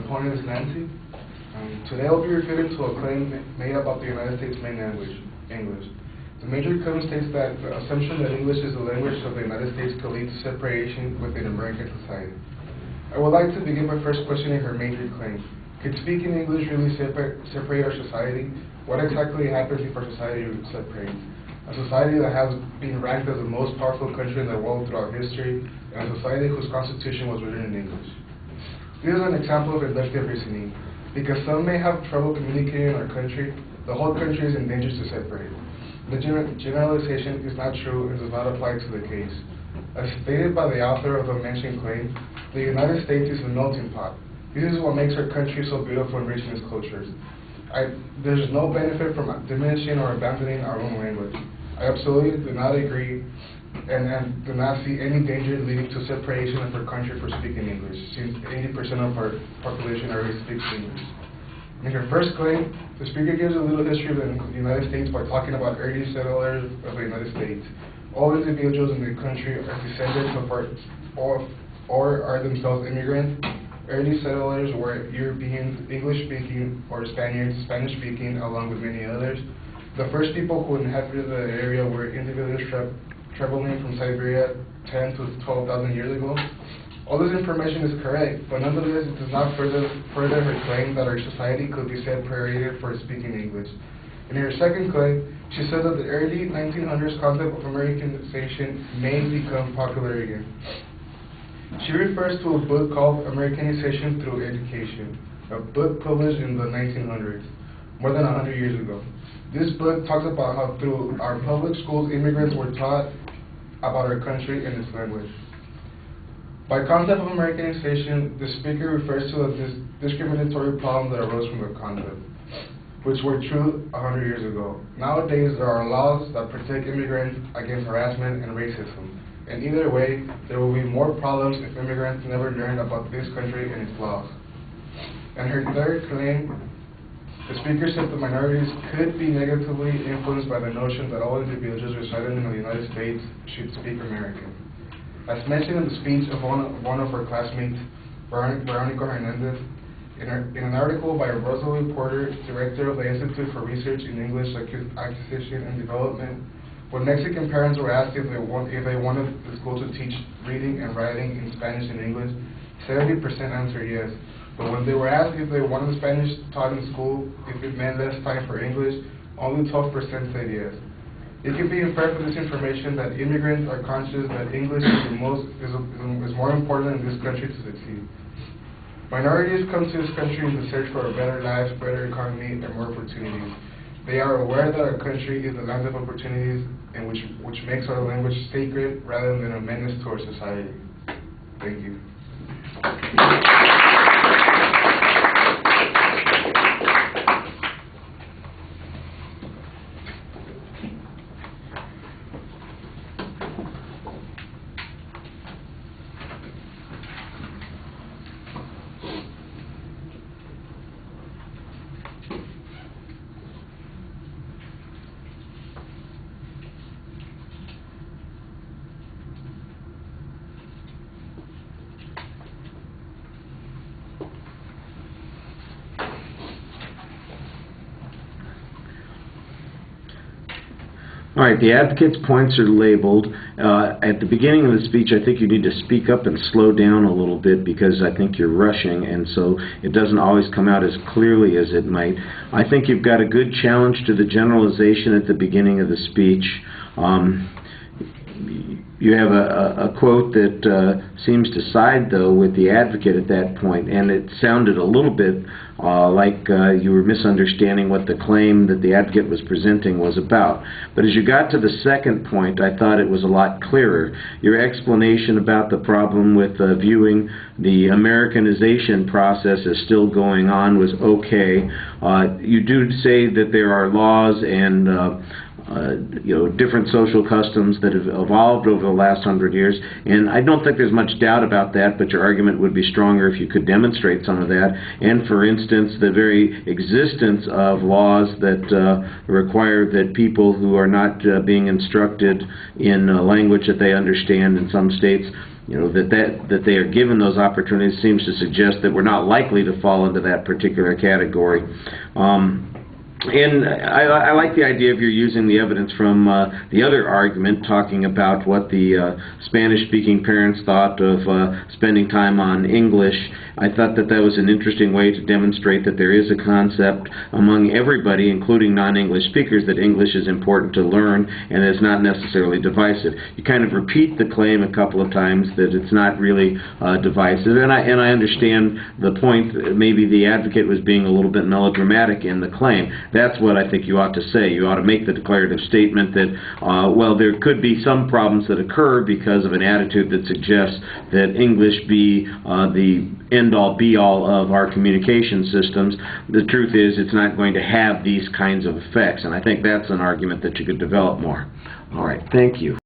My opponent is Nancy. Today I'll be refuting to a claim made about the United States' main language, English. The major claim states that the assumption that English is the language of the United States could lead to separation within American society. I would like to begin by first questioning her major claim. Could speaking English really separate our society? What exactly happens if our society separates? A society that has been ranked as the most powerful country in the world throughout history, and a society whose constitution was written in English. This is an example of inductive reasoning. Because some may have trouble communicating in our country, the whole country is in danger to separate. The generalization is not true and does not apply to the case. As stated by the author of the mentioned claim, the United States is a melting pot. This is what makes our country so beautiful and rich in its cultures. There's no benefit from diminishing or abandoning our own language. I absolutely do not agree and do not see any danger leading to separation of our country for speaking English, since 80% of our population already speaks English. In her first claim, the speaker gives a little history of the United States by talking about early settlers of the United States. All individuals in the country are descendants of or are themselves immigrants. Early settlers were Europeans, English-speaking, or Spaniards, Spanish-speaking, along with many others. The first people who inhabited the area were individuals traveling from Siberia 10 to 12,000 years ago. All this information is correct, but nonetheless it does not further her claim that our society could be separated for speaking English. In her second claim, she said that the early 1900s concept of Americanization may become popular again. She refers to a book called Americanization Through Education, a book published in the 1900s, more than 100 years ago. This book talks about how through our public schools, immigrants were taught about our country and its language. By concept of Americanization, the speaker refers to the discriminatory problems that arose from the concept, which were true 100 years ago. Nowadays, there are laws that protect immigrants against harassment and racism. And either way, there will be more problems if immigrants never learn about this country and its laws. And her third claim, the speaker said that minorities could be negatively influenced by the notion that all individuals residing in the United States should speak American. As mentioned in the speech of one of her classmates, Veronica Hernandez, in an article by Rosalie Porter, director of the Institute for Research in English Acquisition and Development, when Mexican parents were asked if they wanted the school to teach reading and writing in Spanish and English, 70% answered yes. But when they were asked if they wanted Spanish taught in school, if it meant less time for English, only 12% said yes. It can be inferred from this information that immigrants are conscious that English is more important in this country to succeed. Minorities come to this country in the search for a better life, better economy, and more opportunities. They are aware that our country is a land of opportunities, and which makes our language sacred rather than a menace to our society. Thank you. All right, the advocate's points are labeled. At the beginning of the speech, I think you need to speak up and slow down a little bit because I think you're rushing, and so it doesn't always come out as clearly as it might. I think you've got a good challenge to the generalization at the beginning of the speech. You have a quote that seems to side, though, with the advocate at that point, and it sounded a little bit like you were misunderstanding what the claim that the advocate was presenting was about. But as you got to the second point, I thought it was a lot clearer. Your explanation about the problem with viewing the Americanization process as still going on was okay. You do say that there are laws and different social customs that have evolved over the last 100 years, and I don't think there's much doubt about that, but your argument would be stronger if you could demonstrate some of that. And for instance, the very existence of laws that require that people who are not being instructed in a language that they understand in some states that they are given those opportunities seems to suggest that we're not likely to fall into that particular category. And I like the idea of your using the evidence from the other argument, talking about what the Spanish-speaking parents thought of spending time on English. I thought that that was an interesting way to demonstrate that there is a concept among everybody, including non-English speakers, that English is important to learn and is not necessarily divisive. You kind of repeat the claim a couple of times that it's not really divisive, and I understand the point that maybe the advocate was being a little bit melodramatic in the claim. That's what I think you ought to say. You ought to make the declarative statement that, well, there could be some problems that occur because of an attitude that suggests that English be the end-all, be-all of our communication systems. The truth is it's not going to have these kinds of effects, and I think that's an argument that you could develop more. All right, thank you.